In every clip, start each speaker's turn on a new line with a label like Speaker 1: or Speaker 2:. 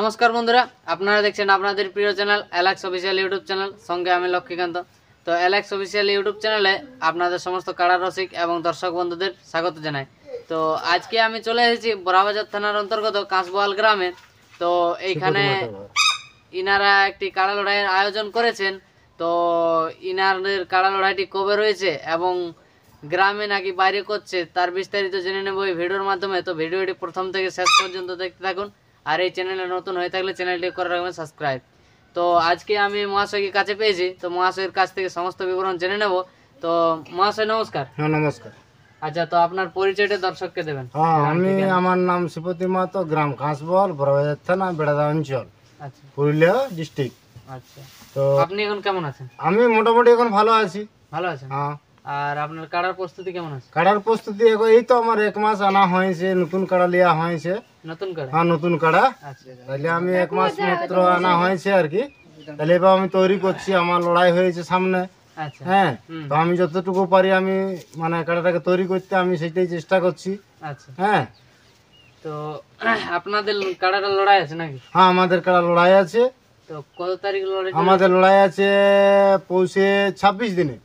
Speaker 1: নমস্কার বন্ধুরা, আপনারা দেখছেন আপনাদের প্রিয় channel Alex official YouTube channel. সঙ্গে আমি লক্ষ্মীকান্ত। তো অ্যালেক্স অফিসিয়াল ইউটিউব চ্যানেলে আপনাদের সমস্ত কাড়া রসিক এবং দর্শক বন্ধুদের স্বাগত জানাই। তো আজকে আমি চলে এসেছি বড়াবাজার থানার অন্তর্গত কাঁচবোয়াল গ্রামে। তো এইখানে ইনারা একটি কাড়া লড়াইয়ের আয়োজন করেছেন। তো ইনারদের কাড়া লড়াইটি কবে রয়েছে এবং গ্রামে নাকি বাইরে করছে তার বিস্তারিত জেনে নেব এই ভিডিওর মাধ্যমে। তো ভিডিওটি প্রথম থেকে শেষ পর্যন্ত দেখতে থাকুন। আর এই চ্যানেলে নতুন হয়ে থাকলে চ্যানেলটি করে রাখবেন সাবস্ক্রাইব। তো আজকে আমি মহাশয়কে কাছে পেয়েছি, তো মহাশয়ের কাছ থেকে সমস্ত বিবরণ জেনে নেব। তো মহাশয় নমস্কার।
Speaker 2: হ্যাঁ নমস্কার।
Speaker 1: আচ্ছা, তো আপনার পরিচয়টা দর্শককে দেবেন।
Speaker 2: আমার নাম শিবপতি মাহাতো, গ্রাম কাঁচবোয়াল, বড়বাজার থানা, বেড়াদা অঞ্চল,
Speaker 1: আচ্ছা
Speaker 2: পুরুলিয়া ডিস্ট্রিক্ট।
Speaker 1: আচ্ছা,
Speaker 2: তো
Speaker 1: আপনি এখন কেমন আছেন?
Speaker 2: আমি মোটামুটি এখন ভালো আছি।
Speaker 1: ভালো আছেন?
Speaker 2: হ্যাঁ।
Speaker 1: আর আপনার কাড়ার প্রস্তুতি কেমন আছে?
Speaker 2: কাড়ার প্রস্তুতি এখন এই তো আমার 1 মাস আনা হয়েছে, নতুন কাড়া লিয়া হয়েছে।
Speaker 1: নতুন কাড়া?
Speaker 2: হ্যাঁ নতুন কাড়া।
Speaker 1: আচ্ছা
Speaker 2: তাহলে আমি 1 মাস মাত্র আনা হয়েছে আর কি। তাহলে এবার আমি তৈরি করছি, আমার লড়াই হয়েছে সামনে।
Speaker 1: আচ্ছা।
Speaker 2: হ্যাঁ, তো আমি যতটুকু পারি আমি মানে কাড়াটাকে তৈরি করতে আমি সেটাই চেষ্টা করছি।
Speaker 1: আচ্ছা,
Speaker 2: হ্যাঁ।
Speaker 1: তো আপনাদের কাড়াটা লড়াই আছে নাকি?
Speaker 2: হ্যাঁ আমাদের কাড়া লড়াই আছে।
Speaker 1: তো কত তারিখ লড়াই?
Speaker 2: আমাদের লড়াই আছে পৌষে 26 দিনে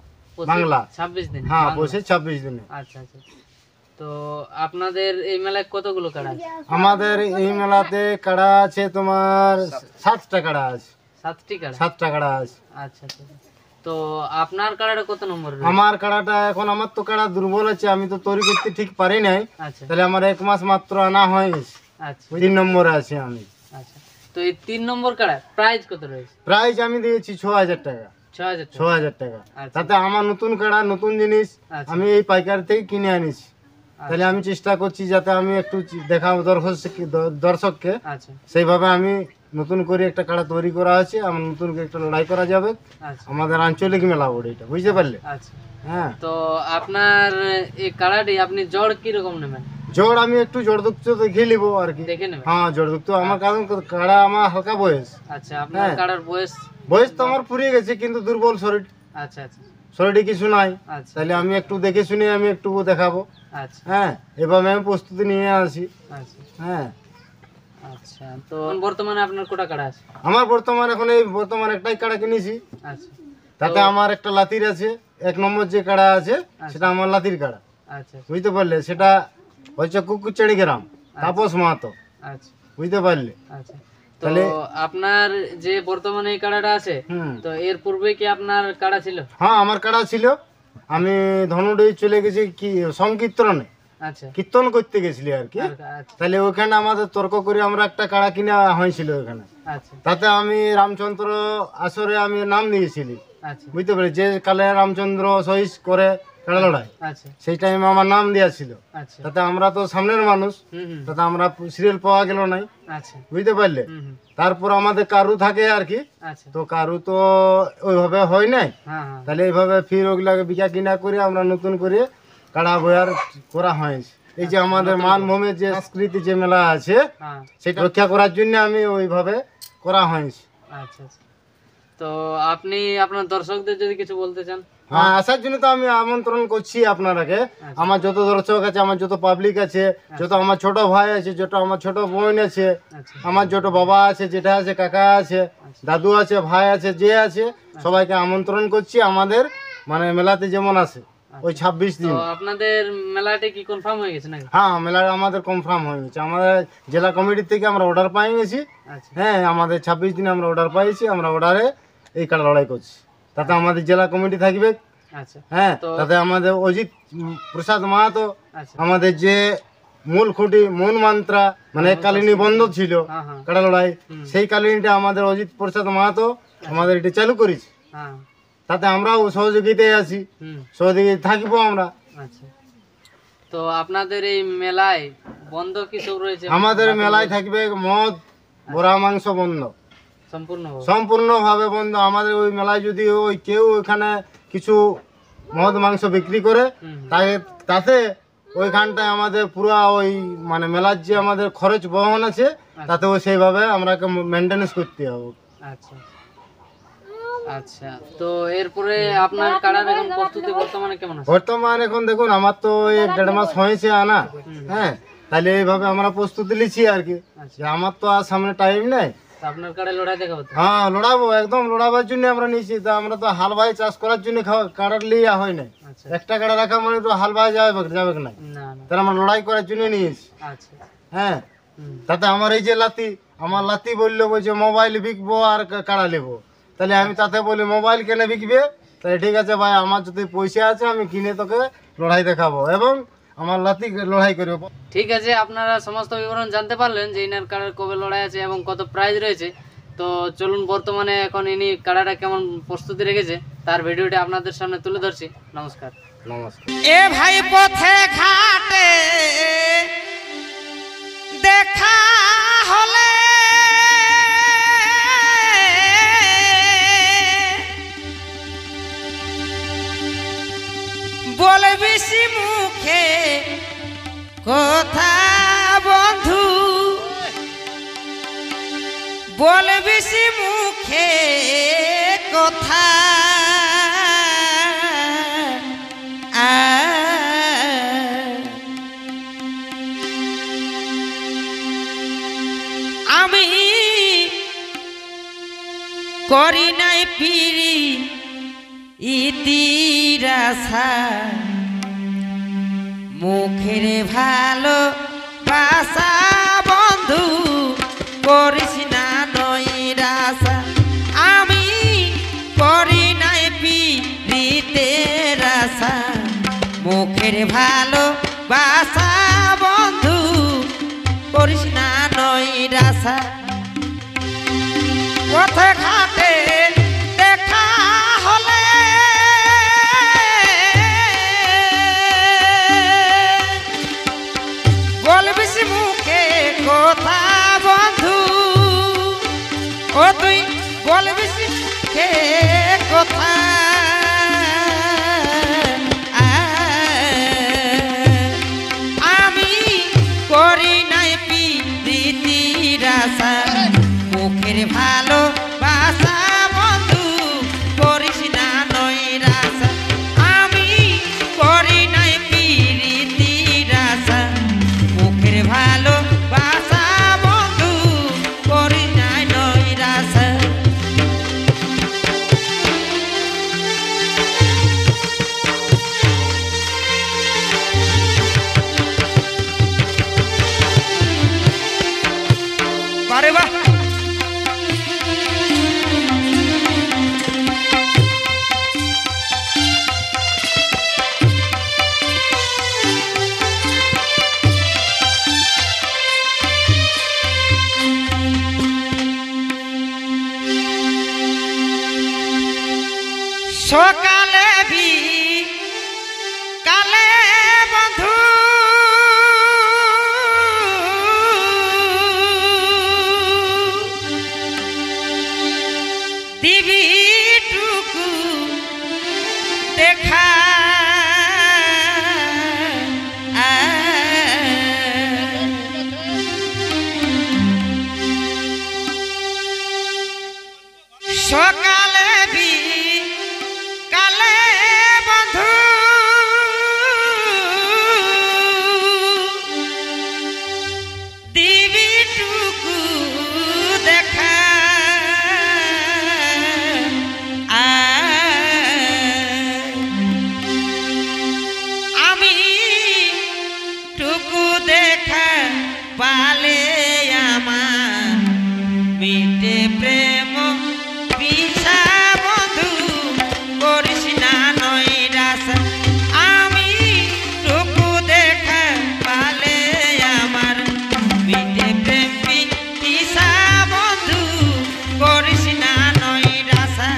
Speaker 2: বাংলা।
Speaker 1: 26 দিন?
Speaker 2: হ্যাঁ পৌষে 26 দিনে।
Speaker 1: আচ্ছা আচ্ছা। তো আপনাদের এই মেলায় কতগুলো কাড়া আছে?
Speaker 2: আমাদের এই মেলাতে কাড়া আছে তোমার 7টা কাড়া আছে।
Speaker 1: 7টি কাড়া?
Speaker 2: 7টা কাড়া আছে।
Speaker 1: আচ্ছা আচ্ছা। তো আপনার কাড়াটা কত নম্বর?
Speaker 2: আমার কাড়াটা এখন আমার তো কাড়া দুর্বল আছে, আমি তো তৈরি করতে ঠিক পারি নাই।
Speaker 1: আচ্ছা।
Speaker 2: তাহলে আমার 1 মাস মাত্র আনা হয়েছে।
Speaker 1: আচ্ছা
Speaker 2: 3 নম্বরে আছি আমি।
Speaker 1: আচ্ছা। তো এই 3 নম্বর কাড়া প্রাইস কত রয়েছে?
Speaker 2: প্রাইস আমি দিয়েছি 6000 টাকা।
Speaker 1: 6000 টাকা?
Speaker 2: 6000 টাকা।
Speaker 1: আচ্ছা।
Speaker 2: তাতে আমার নতুন কাড়া, নতুন জিনিস
Speaker 1: আচ্ছা।
Speaker 2: আমি এই পাইকার থেকে কিনে আনিছি। তাহলে আমি চেষ্টা করছি যাতে আমি একটু দেখাবো দর্শককে।
Speaker 1: আচ্ছা
Speaker 2: সেইভাবে আমি নতুন করে একটা কাড়া তৈরি করা আছে, আমার নতুন করে একটা লড়াই করা যাবে।
Speaker 1: আচ্ছা
Speaker 2: আমাদের আঞ্চলিক মেলা বলে এটা, বুঝতে পারলে?
Speaker 1: আচ্ছা।
Speaker 2: হ্যাঁ।
Speaker 1: তো আপনার এই কাড়াটি আপনি জড় কি রকম নেবেন?
Speaker 2: জোর আমি একটু জোরযুক্ত দেখে নিব আর কি।
Speaker 1: দেখে নেবেন?
Speaker 2: হ্যাঁ জোরযুক্ত আমার, কারণ কাড়া আমার হালকা বয়স।
Speaker 1: আচ্ছা, আপনার কাড়ার
Speaker 2: বয়স তো আমার ফুরিয়ে গেছে, কিন্তু দুর্বল শরীর,
Speaker 1: আচ্ছা আচ্ছা
Speaker 2: শরীরে কিছু নাই।
Speaker 1: আচ্ছা
Speaker 2: তাহলে আমি একটু দেখে শুনে আমি একটু দেখাবো।
Speaker 1: আচ্ছা
Speaker 2: হ্যাঁ, এভাবে আমি প্রস্তুতি নিয়ে আসি।
Speaker 1: আচ্ছা
Speaker 2: হ্যাঁ।
Speaker 1: আচ্ছা। তো বর্তমানে আপনার কোটা কাড়া আছে?
Speaker 2: আমার বর্তমান এখন এই বর্তমান একটাই কাড়া কিনেছি।
Speaker 1: আচ্ছা।
Speaker 2: তাতে আমার একটা লাতির আছে, 1 নম্বর যে কাড়া আছে সেটা আমার লাতির কাড়া,
Speaker 1: আচ্ছা
Speaker 2: বুঝতে পারলে? সেটা হচ্ছে কুকুরচাড়ি গ্রাম, তাপস মাহাতো,
Speaker 1: আচ্ছা
Speaker 2: বুঝতে পারলে?
Speaker 1: আচ্ছা। তো আপনার যে বর্তমানে এই কাড়াটা আছে, তো এর পূর্বে কি আপনার কাড়া ছিল?
Speaker 2: হ্যাঁ আমার কাড়া ছিল। আমি ধনুডি চলে গেছি কি সংকীর্তনে,
Speaker 1: আচ্ছা
Speaker 2: কীর্তন করতে গেছিলি আর কি।
Speaker 1: আচ্ছা
Speaker 2: তাহলে ওখানে আমাদের তর্ক করে আমরা একটা কাড়া কিনা হয়েছিল ওখানে।
Speaker 1: আচ্ছা
Speaker 2: তাতে আমি রামচন্দ্র আসরে আমি নাম দিয়েছিলি,
Speaker 1: আচ্ছা
Speaker 2: বুঝতে পারি? যে কালে রামচন্দ্র সহিস করে কাড়া লড়াই,
Speaker 1: আচ্ছা
Speaker 2: সেই টাইমে আমার নাম দেওয়া ছিল।
Speaker 1: আচ্ছা।
Speaker 2: তাতে আমরা তো সামনের মানুষ,
Speaker 1: হুম
Speaker 2: তাতে আমরা সিরিয়াল পাওয়া গেল নাই,
Speaker 1: আচ্ছা
Speaker 2: বুঝতে পারলে?
Speaker 1: হুম
Speaker 2: তারপর আমাদের কারু থাকে আর কি।
Speaker 1: আচ্ছা।
Speaker 2: তো কারু তো ওইভাবে হয় নাই।
Speaker 1: হ্যাঁ হ্যাঁ
Speaker 2: তাহলে এইভাবে ফির ওগুলাকে বিকা কিনা করে আমরা নতুন করে কাড়া বয়ার করা হয়েছে। এই যে আমাদের মানভূমের যে সংস্কৃতি যে মেলা আছে
Speaker 1: হ্যাঁ
Speaker 2: সেটা রক্ষা করার জন্য আমি ওইভাবে করা হয়েছে।
Speaker 1: আচ্ছা আচ্ছা। তো আপনি আপনার দর্শকদের যদি কিছু বলতে চান?
Speaker 2: হ্যাঁ, আসার জন্য তো আমি আমন্ত্রণ করছি আপনারাকে। আমার যত দর্শক আছে, আমার যত পাবলিক আছে, যত আমার ছোট ভাই আছে, যত আমার ছোট বোন আছে, আমার যত বাবা আছে, জেঠা আছে, কাকা আছে, দাদু আছে, ভাই আছে, যে আছে সবাইকে আমন্ত্রণ করছি আমাদের মানে মেলাতে যেমন আছে ওই 26 দিন।
Speaker 1: তো আপনাদের মেলাটি কি কনফার্ম হয়ে গেছে নাকি?
Speaker 2: হ্যাঁ মেলা আমাদের কনফার্ম হয়ে গেছে। আমাদের জেলা কমিটির থেকে আমরা অর্ডার পাই গেছি।
Speaker 1: আচ্ছা
Speaker 2: হ্যাঁ আমাদের 26 দিনে আমরা অর্ডার পাইছি, আমরা অর্ডারে এই কাড়া লড়াই করছি। তাতে আমাদের জেলা কমিটি থাকবে।
Speaker 1: আচ্ছা
Speaker 2: হ্যাঁ, তাতে আমাদের অজিত প্রসাদ মাহাতো,
Speaker 1: আচ্ছা
Speaker 2: আমাদের যে মূল খুঁটি মন মন্ত্রা মানে এককালীন বন্ধ ছিল
Speaker 1: হ্যাঁ হ্যাঁ
Speaker 2: কাড়া লড়াই, সেই কালীনটা আমাদের অজিত প্রসাদ মাহাতো আমাদের এটা চালু করেছে।
Speaker 1: হ্যাঁ
Speaker 2: তাতে আমরাও সহযোগিতায় আছি, সহযোগিতা থাকবো আমরা।
Speaker 1: আচ্ছা। তো আপনাদের এই মেলায় বন্ধ কি সব রয়েছে?
Speaker 2: আমাদের মেলায় থাকবে মদ, বড়া মাংস বন্ধ, সম্পূর্ণভাবে বন্ধ। আমাদের ওই মেলায় যদি ওই কেউ ওইখানে কিছু মদ মাংস বিক্রি করে তাতে ওইখানটায় আমাদের পুরো ওই মানে মেলার যে আমাদের খরচ বহন আছে তাতে ওই সেইভাবে আমরাকে মেনটেনেন্স করতে হবে।
Speaker 1: আচ্ছা আচ্ছা। তো এরপরে আপনার কাড়ার এখন প্রস্তুতি বর্তমানে কেমন আছে?
Speaker 2: বর্তমানে এখন দেখুন আমার তো 1-1.5 মাস হয়েছে আনা। হ্যাঁ, তাহলে এইভাবে আমরা প্রস্তুতি নিচ্ছি আর কি,
Speaker 1: আচ্ছা।
Speaker 2: যে আমার তো আর সামনে টাইম নেই।
Speaker 1: তো আপনার কাড়ে লড়াই দেখাবো তো?
Speaker 2: হ্যাঁ লড়াবো, একদম লড়াবার জন্য আমরা নিচ্ছি। তা আমরা তো হাল ভাই চাষ করার জন্য কাড়ার লিয়া হয় না,
Speaker 1: আচ্ছা।
Speaker 2: একটা কাড়া রাখা মানে তো হাল ভাই যাবে না,
Speaker 1: না না।
Speaker 2: তাহলে আমরা লড়াই করার জন্য নিয়েছি।
Speaker 1: আচ্ছা।
Speaker 2: হ্যাঁ,
Speaker 1: হুম।
Speaker 2: তাতে আমার এই যে লাতি, আমার লাতি বললো বলছে মোবাইল বিকবো আর কাড়া নেবো, তাহলে আমি তাতে বলি মোবাইল কেন বিকবে? তাহলে ঠিক আছে ভাই, আমার যদি পয়সা আছে আমি কিনে তোকে লড়াই দেখাবো এবং আমার লাতি লড়াই করবো।
Speaker 1: ঠিক আছে, আপনারা সমস্ত বিবরণ জানতে পারলেন যে ইনার কাড়ার কবে লড়াই আছে এবং কত প্রাইজ রয়েছে। তো চলুন বর্তমানে এখন ইনি কাড়াটা কেমন প্রস্তুতি রেখেছে তার ভিডিওটি আপনাদের সামনে তুলে ধরছি। নমস্কার।
Speaker 2: নমস্কার।
Speaker 3: এ ভাই পথে ঘাটে দেখা হলে বলবি মুখে কথা বন্ধু, বলবি মুখে কথা আমি করি নাই পিরি ইতিরাসা, মুখের ভালো বাসা বন্ধু করিস না নৈরাসা। আমি করি নাই পিরিতের আশা, মুখের ভালো বাসা বন্ধু করিস না নৈরাসা। পথে ঘাটে দেখা হলে বলবিস মুখে কথা বন্ধু, ও তুই বলবিস মুখে কথা। আমি করি নাই প্রীতির আশা, মুখের ভালো বাসা বন্ধু করিস না নৈরাশা। আমি করি নাই প্রীতির আশা, মুখের ভালো বাসা বন্ধু করিস না নৈরাশা। বারে বাহ, সকালে বি কালে বন্ধু দিবি টুকু দেখা। সকালে বি কালে বন্ধু দিবি টুকু দেখা। আমি টুকু দেখা পালে আমার মিটে প্রেম পিছা বন্ধু করিস না নৈরাশা। আমি টুকু দেখা পালে আমার মিটে প্রেম পিছা বন্ধু করিস না নৈরাশা।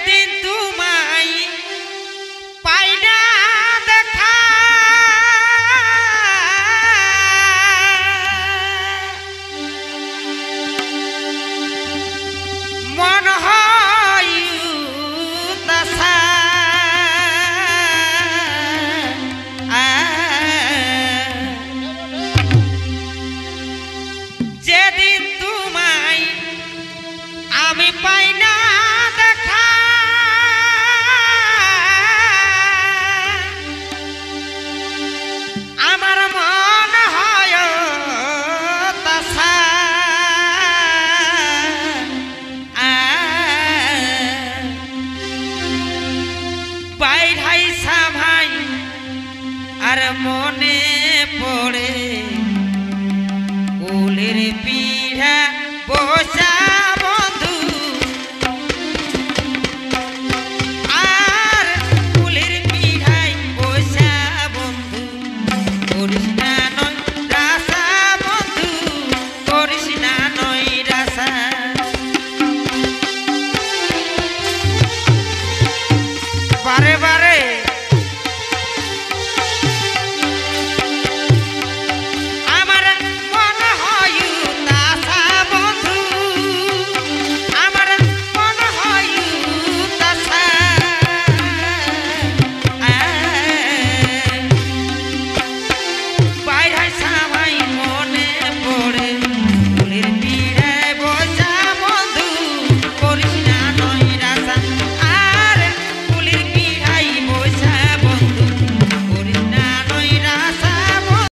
Speaker 3: যেদিন তোমায় পাই না দেখা মন হয় উদাসা যেদিন তোমায় আমি পাই না দেখা আমার মন হয় তাসা বাইরাই সাভাই আর মনে পড়ে কুলের পিঠা বসা